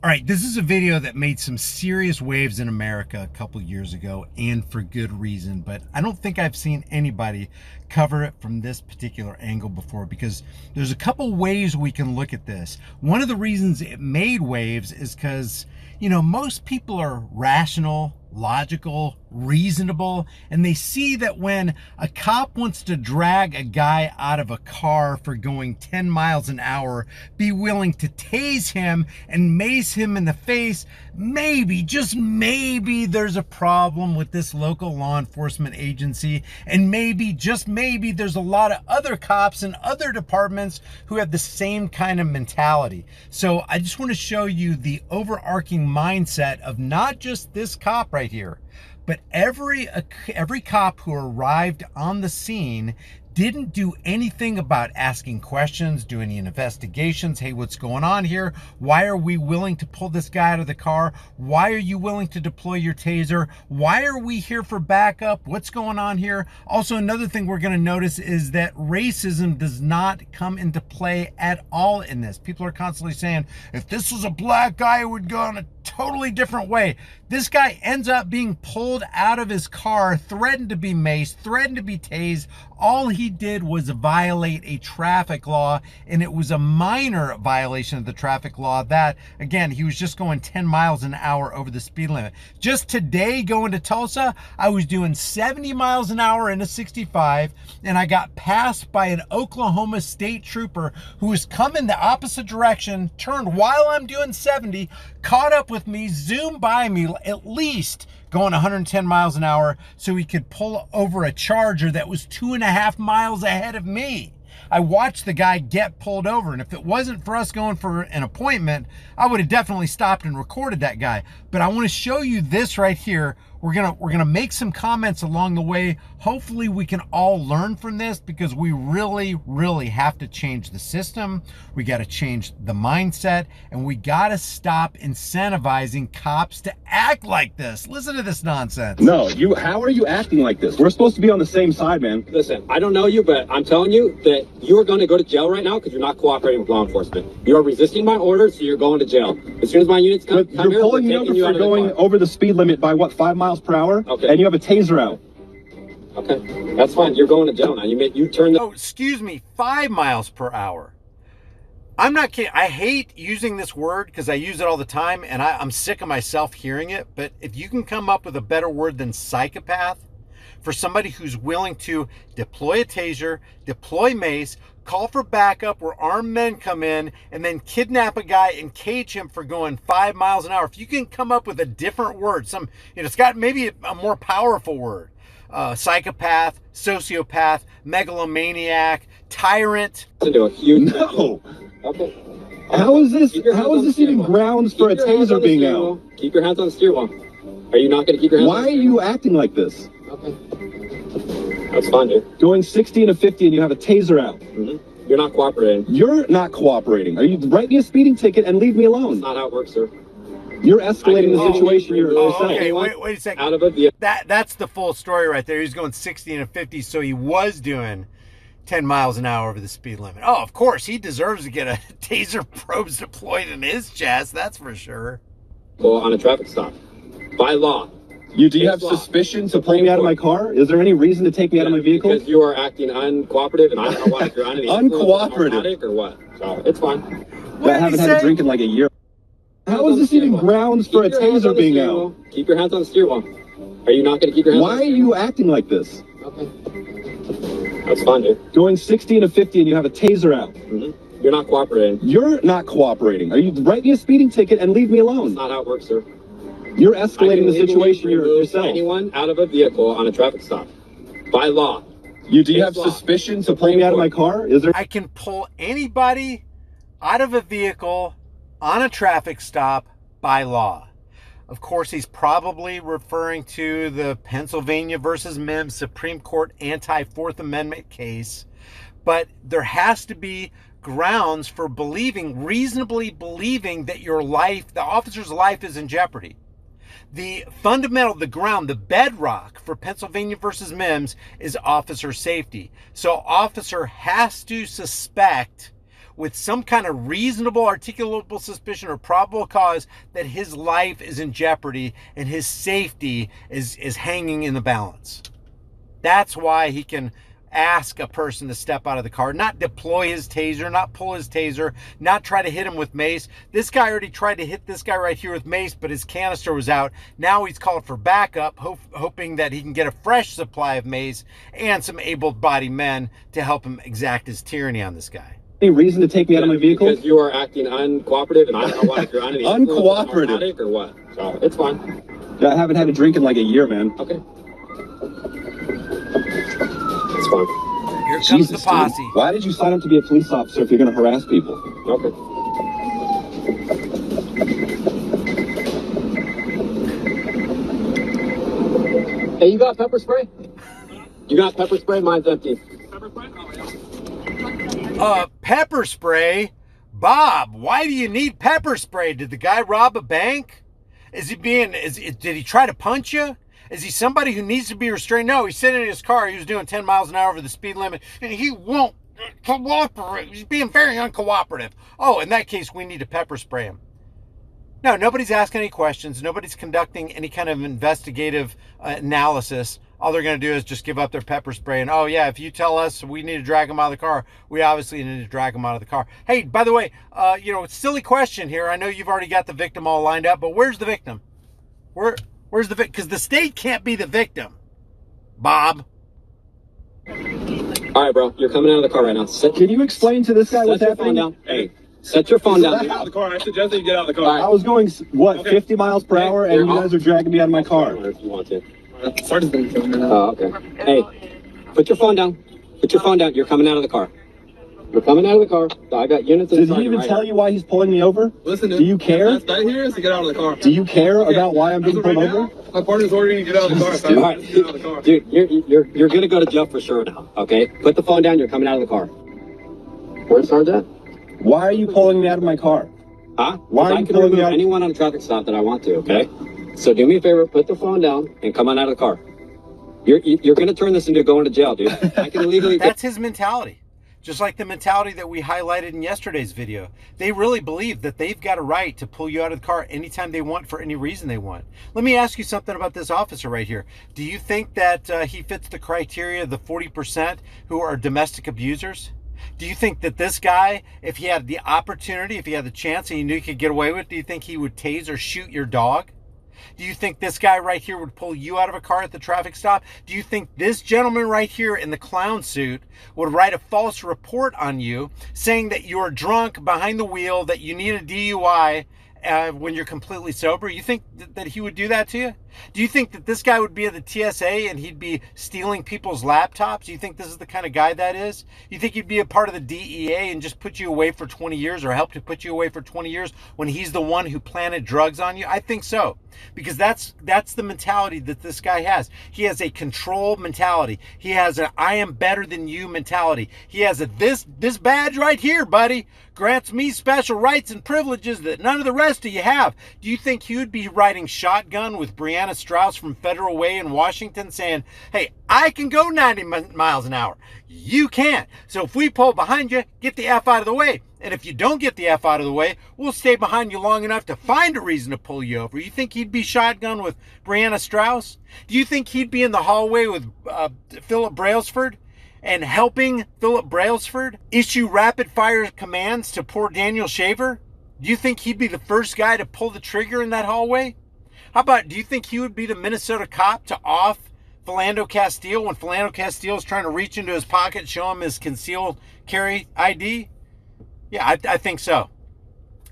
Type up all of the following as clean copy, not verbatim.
All right, this is a video that made some serious waves in America a couple years ago, and for good reason, but I don't think I've seen anybody cover it from this particular angle before, because there's a couple ways we can look at this. One of the reasons it made waves is because, you know, most people are rational, logical, reasonable, and they see that when a cop wants to drag a guy out of a car for going 10 miles an hour, be willing to tase him and mace him in the face, maybe, just maybe, there's a problem with this local law enforcement agency, and maybe, just maybe, there's a lot of other cops in other departments who have the same kind of mentality. So I just want to show you the overarching mindset of not just this cop right here, but every cop who arrived on the scene didn't do anything about asking questions, do any investigations. Hey, what's going on here? Why are we willing to pull this guy out of the car? Why are you willing to deploy your taser? Why are we here for backup? What's going on here? Also, another thing we're going to notice is that racism does not come into play at all in this. People are constantly saying, if this was a black guy, it would go in a totally different way. This guy ends up being pulled out of his car, threatened to be maced, threatened to be tased. All he did was violate a traffic law, and it was a minor violation of the traffic law that, again, he was just going 10 miles an hour over the speed limit. Just today going to Tulsa, I was doing 70 miles an hour in a 65, and I got passed by an Oklahoma state trooper who was coming the opposite direction, turned while I'm doing 70, caught up with me, zoomed by me, at least going 110 miles an hour so he could pull over a Charger that was 2.5 miles ahead of me. I watched the guy get pulled over, and if it wasn't for us going for an appointment, I would have definitely stopped and recorded that guy. But I want to show you this right here. We're gonna make some comments along the way. Hopefully we can all learn from this, because we really have to change the system. We got to change the mindset, and we got to stop incentivizing cops to act like this. Listen to this nonsense. No, how are you acting like this? We're supposed to be on the same side, man. Listen, I don't know you, but I'm telling you that you are going to go to jail right now because you're not cooperating with law enforcement. You are resisting my orders, so you're going to jail. As soon as my units come You're here, pulling me over for going over the speed limit by what, 5 miles per hour? Okay. And you have a taser out. Okay, that's fine. You're going to jail now. You turn the... Oh, excuse me, 5 miles per hour. I'm not kidding. I hate using this word because I use it all the time, and I'm sick of myself hearing it. But if you can come up with a better word than psychopath for somebody who's willing to deploy a taser, deploy mace, call for backup where armed men come in, and then kidnap a guy and cage him for going 5 miles an hour. If you can come up with a different word, it's got maybe a more powerful word. Psychopath, sociopath, megalomaniac, tyrant. Into a huge... No. Okay. How is this even grounds for a taser being out? Keep your hands on the steering wheel. Are you not going to keep your hands on the Why are you acting like this? Okay. That's fine, dude. Going 60 and a 50 and you have a taser out. Mm-hmm. You're not cooperating. You're not cooperating. Are you write me a speeding ticket and leave me alone? That's not how it works, sir. You're escalating the situation yourself. Okay, wait a second. Out of a vehicle. That's the full story right there. He's going 60 and a 50, so he was doing 10 miles an hour over the speed limit. Oh, of course, he deserves to get a taser probes deployed in his chest, that's for sure. Well, on a traffic stop. By law. Do you have suspicion to pull me out of my car? Is there any reason to take me out of my vehicle? Because you are acting uncooperative, and I don't know if you're under the uncooperative or what. So it's fine. I haven't had a drink in like a year. How is this even grounds for a taser being out? Keep your hands on the steering wheel. Are you not going to keep your hands on the steering wheel? Why are you acting like this? Okay. That's fine, dude. Going 60 and a 50 and you have a taser out. Mm-hmm. You're not cooperating. You're not cooperating. Are you write me a speeding ticket and leave me alone? That's not how it works, sir. You're escalating the situation yourself. Anyone out of a vehicle on a traffic stop. By law. Do you have suspicion to pull me out of my car? Is there? I can pull anybody out of a vehicle on a traffic stop by law. Of course, he's probably referring to the Pennsylvania versus Mims Supreme Court anti-Fourth Amendment case, but there has to be grounds for reasonably believing that the officer's life is in jeopardy. The bedrock for Pennsylvania versus Mims is officer safety. So officer has to suspect with some kind of reasonable, articulable suspicion or probable cause that his life is in jeopardy and his safety is hanging in the balance. That's why he can ask a person to step out of the car, not deploy his taser, not pull his taser, not try to hit him with mace. This guy already tried to hit this guy right here with mace, but his canister was out. Now he's called for backup, hoping that he can get a fresh supply of mace and some able-bodied men to help him exact his tyranny on this guy. Any reason to take me out of my vehicle? Because you are acting uncooperative, and I don't know why, if you're under the Uncooperative or what. So it's fine. I haven't had a drink in like a year, man. Okay. It's fine. Here comes Jesus, the posse. dude. Why did you sign up to be a police officer if you're going to harass people? Okay. Hey, you got pepper spray? You got pepper spray? Mine's empty. Pepper spray? Oh, yeah. Pepper spray? Bob, why do you need pepper spray? Did the guy rob a bank? Did he try to punch you? Is he somebody who needs to be restrained? No, he's sitting in his car. He was doing 10 miles an hour over the speed limit, and he won't cooperate. He's being very uncooperative. Oh, in that case, we need to pepper spray him. No, nobody's asking any questions. Nobody's conducting any kind of investigative analysis. All they're going to do is just give up their pepper spray. And, oh, yeah, if you tell us we need to drag him out of the car, we obviously need to drag him out of the car. Hey, by the way, silly question here. I know you've already got the victim all lined up, but where's the victim? Where's the victim? Because the state can't be the victim, Bob. All right, bro. You're coming out of the car right now. Can you explain to this guy what's happening? Phone down. Hey, set your phone down. Get out of the car. I suggest that you get out of the car. Right. I was going, 50 miles per hour, and you guys are dragging me out of my car. If you want to. Oh, okay. Hey, put your phone down. Put your phone down. You're coming out of the car. You're coming out of the car. I got units in the car. Did he even tell you why he's pulling me over? Listen, do you care? That here is to get out of the car. Do you care about why I'm being pulled over? My partner's ordering you to get out of the car. All right. Dude, you're gonna go to jail for sure now. Okay? Put the phone down. You're coming out of the car. Where's Sergeant? Why are you pulling me out of my car? Huh? Why are you I can pulling me remove out? anyone on a traffic stop that I want to. Okay? So do me a favor. Put the phone down and come on out of the car. You're gonna turn this into going to jail, dude. I can illegally. That's his mentality. Just like the mentality that we highlighted in yesterday's video. They really believe that they've got a right to pull you out of the car anytime they want for any reason they want. Let me ask you something about this officer right here. Do you think that he fits the criteria of the 40% who are domestic abusers? Do you think that this guy, if he had the opportunity, if he had the chance and he knew he could get away with it, do you think he would tase or shoot your dog? Do you think this guy right here would pull you out of a car at the traffic stop? Do you think this gentleman right here in the clown suit would write a false report on you saying that you're drunk behind the wheel, that you need a DUI when you're completely sober? You think that he would do that to you? Do you think that this guy would be at the TSA and he'd be stealing people's laptops? Do you think this is the kind of guy that is? You think he'd be a part of the DEA and just put you away for 20 years or help to put you away for 20 years when he's the one who planted drugs on you? I think so. Because that's the mentality that this guy has. He has a control mentality. He has an I am better than you mentality. He has a this badge right here, buddy, grants me special rights and privileges that none of the rest of you have. Do you think he would be riding shotgun with Brianna Strauss from Federal Way in Washington saying, hey, I can go 90 miles an hour. You can't. So if we pull behind you, get the F out of the way. And if you don't get the F out of the way, we'll stay behind you long enough to find a reason to pull you over. You think he'd be shotgun with Brianna Strauss? Do you think he'd be in the hallway with Philip Brailsford and helping Philip Brailsford issue rapid fire commands to poor Daniel Shaver? Do you think he'd be the first guy to pull the trigger in that hallway? How about, do you think he would be the Minnesota cop to off Philando Castile when Philando Castile is trying to reach into his pocket, show him his concealed carry ID? Yeah, I think so.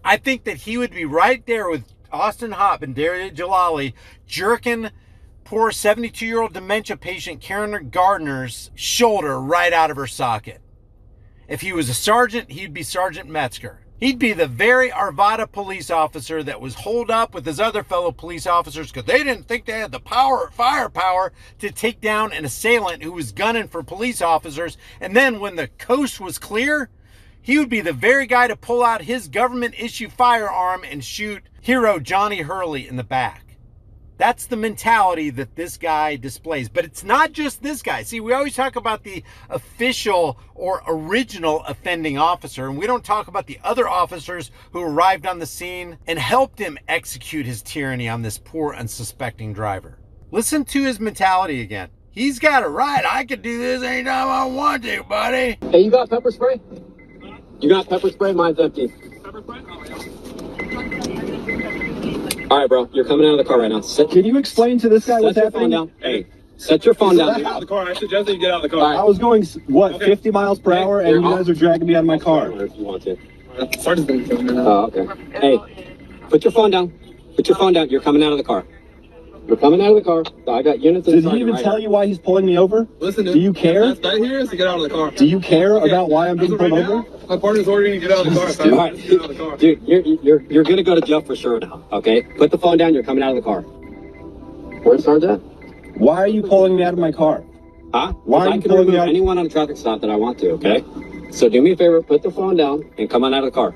I think that he would be right there with Austin Hopp and Daria Jalali jerking poor 72-year-old dementia patient Karen Gardner's shoulder right out of her socket. If he was a sergeant, he'd be Sergeant Metzger. He'd be the very Arvada police officer that was holed up with his other fellow police officers because they didn't think they had the firepower to take down an assailant who was gunning for police officers. And then when the coast was clear, he would be the very guy to pull out his government-issue firearm and shoot hero Johnny Hurley in the back. That's the mentality that this guy displays. But it's not just this guy. See, we always talk about the official or original offending officer, and we don't talk about the other officers who arrived on the scene and helped him execute his tyranny on this poor, unsuspecting driver. Listen to his mentality again. He's got it right. I could do this anytime I want to, buddy. Hey, you got pepper spray? You got pepper spray? Mine's empty. Pepper spray? Oh, yeah. All right, bro. You're coming out of the car right now. Can you explain to this guy what's Set your phone happening? down. Hey, set your phone down. Get out of the car. I suggest that you get out of the car. I was going, what, Okay. 50 miles per hour, and you guys are dragging me out of my car. If you want to. Sergeant's gonna kill me now. Oh, okay. Hey, put your phone down. Put your phone down. You're coming out of the car. You're coming out of the car. I got units Did inside he even right tell now. you why he's pulling me over? Listen, dude. Do you care? That's right here is to get out of the car. Do you care about why I'm being As of pulled right over? now, my partner's ordering you to get out of the car. All right, Get out of the car. dude, you're gonna go to jail for sure now. Okay, put the phone down. You're coming out of the car. Where's Sergeant? Why are you pulling me out of my car? Huh? Why are I you can pulling me remove out? anyone on a traffic stop that I want to. Okay, so do me a favor, put the phone down and come on out of the car.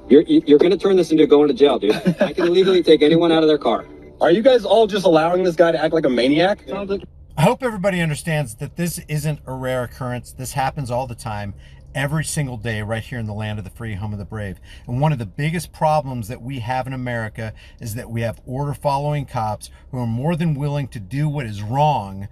You're gonna turn this into going to jail, dude. I can illegally take anyone out of their car. Are you guys all just allowing this guy to act like a maniac? I hope everybody understands that this isn't a rare occurrence. This happens all the time, every single day, right here in the land of the free, home of the brave. And one of the biggest problems that we have in America is that we have order-following cops who are more than willing to do what is wrong,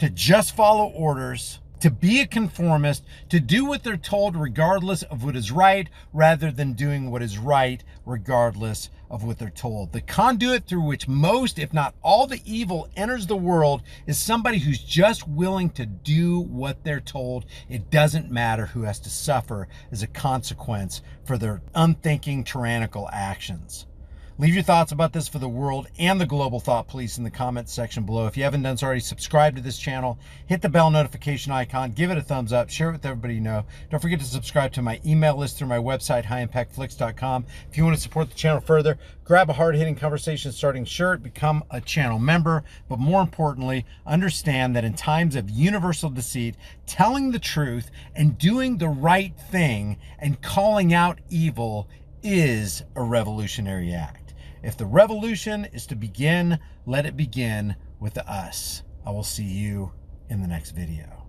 to just follow orders, to be a conformist, to do what they're told regardless of what is right, rather than doing what is right regardless of what they're told. The conduit through which most, if not all, the evil enters the world is somebody who's just willing to do what they're told. It doesn't matter who has to suffer as a consequence for their unthinking, tyrannical actions. Leave your thoughts about this for the world and the global thought police in the comments section below. If you haven't done so already, subscribe to this channel, hit the bell notification icon, give it a thumbs up, share it with everybody you know. Don't forget to subscribe to my email list through my website, highimpactflix.com. If you want to support the channel further, grab a hard-hitting conversation starting shirt, become a channel member, but more importantly, understand that in times of universal deceit, telling the truth and doing the right thing and calling out evil is a revolutionary act. If the revolution is to begin, let it begin with us. I will see you in the next video.